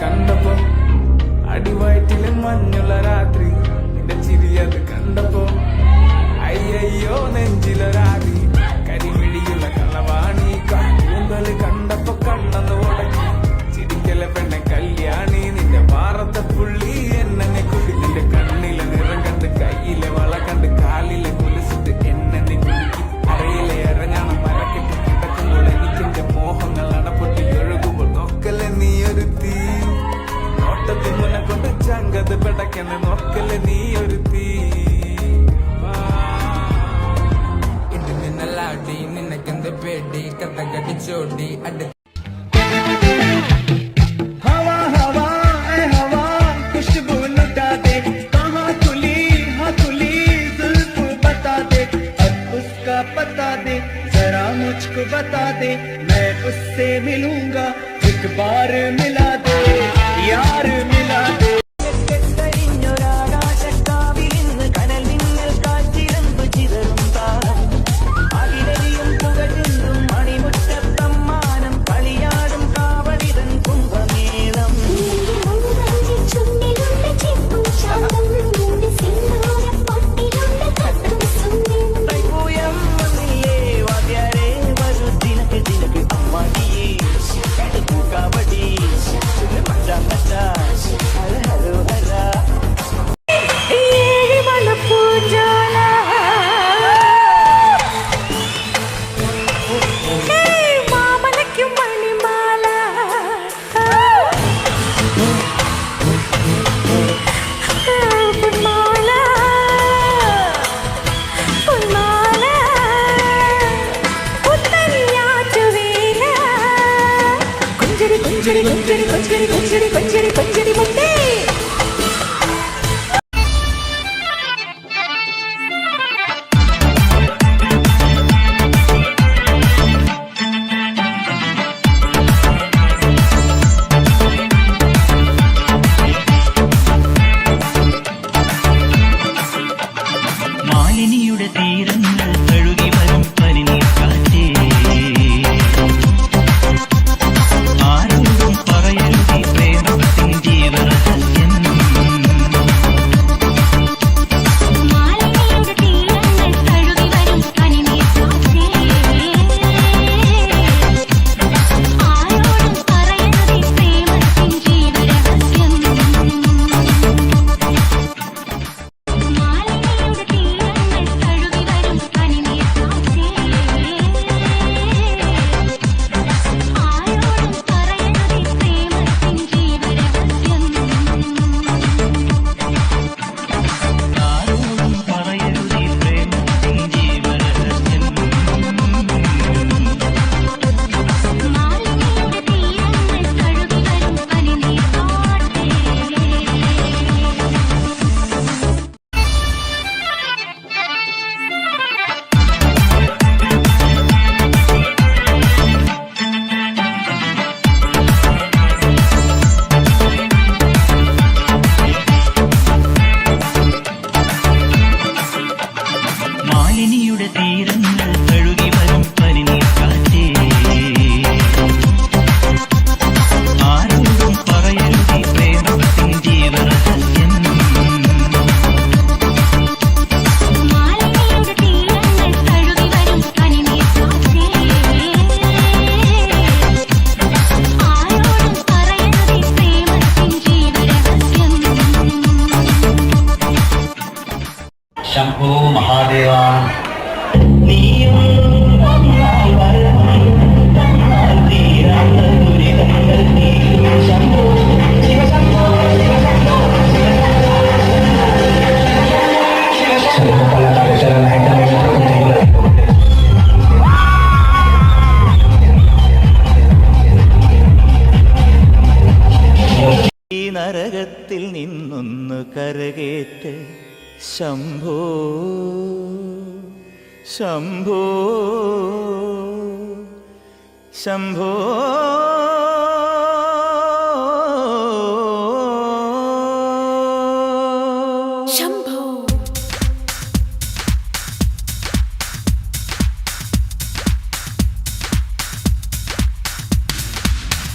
കണ്ടപ്പോ അടിവയറ്റിലെ മഞ്ഞുള്ള രാത്രി നിന്റെ ചിരി അത് കണ്ടപ്പോ അയ്യോ നെഞ്ചിലൊരാതി കരിമിഴിയുള്ള കള്ളവാണി കൂന്തല് കണ്ടപ്പോ കണ്ണന്ന് ഉടക്കി ചിരിക്കലെ പെണ്ണെ കല്യാണി നിന്റെ പാറത്തെ പുള്ളി എന്നെ കുടി നിന്റെ കണ്ണിലെ നിറം കണ്ട് കയ്യിലെ വള കണ്ട് കാലിലെ കുലിച്ചിട്ട് എന്നെ കുലുക്കി അരയിലെ ഇറങ്ങണം മരക്കെട്ടി കിടക്കുമ്പോൾ എനിക്കെന്റെ മോഹങ്ങൾ അടപ്പൊട്ടി ഒഴുകുമ്പോൾ നോക്കല്ലേ നീ ഒരു തീ നോട്ടത്തിൽ മുന്നെ കൊണ്ട് ചങ്കത് പെടക്കന്ന് നോക്കല്ലേ നീ ഒരു തീ ഇത് നിന്നലാടി നിനക്കെന്ത് പേടി കഥ കടിച്ചോടി അടുത്ത് बता दे जरा मुझको बता दे मैं उससे मिलूंगा एक बार मिला दे यार मिला दे शंभो महादेवा നരകത്തിൽ നിന്നൊന്നു കരകേറ്റ് ശംഭോ ശംഭോ ശംഭോ ശംഭോ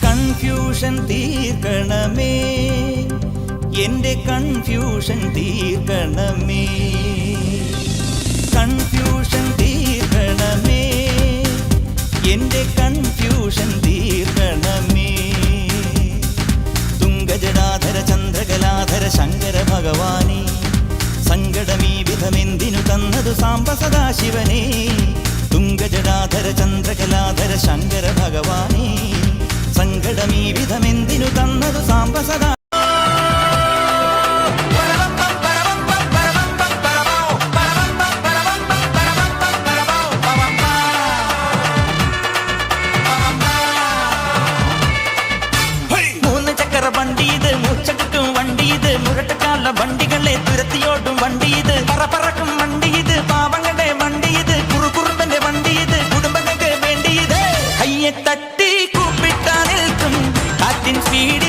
കൺഫ്യൂഷൻ കൺഫ്യൂഷൻ തീർക്കണമേ, എന്റെ കൺഫ്യൂഷൻ തീർക്കണമേ, കൺഫ്യൂഷൻ തീർക്കണമേ, എന്റെ കൺഫ്യൂഷൻ തീർക്കണമേ. തുംഗജടാധര ചന്ദ്രകലാധര ശങ്കര ഭഗവാനേ, സങ്കടമീ വിധമെന്തിനു തന്നതു സാംബ സദാശിവനേ. തുംഗജടാധര ചന്ദ്രകലാധര ശങ്കര ഭഗവാനേ, സങ്കടമീ വിധമെന്തിനു തന്നതു സാംബ സദാ. വണ്ടിയത് മൂച്ചക്കും വണ്ടിയത് മുരട്ടക്കാല വണ്ടികളെ തുരത്തിയോട്ടും വണ്ടിയത് പറക്കും വണ്ടിയത് പാവങ്ങളുടെ വണ്ടിയത് കുറുകുറുമ്പന്റെ വണ്ടിയത് കുടുംബങ്ങൾക്ക് വേണ്ടിയത് കയ്യെ തട്ടി കൂപ്പിട്ടാ നിൽക്കും കാറ്റിൻ സ്പീഡിൽ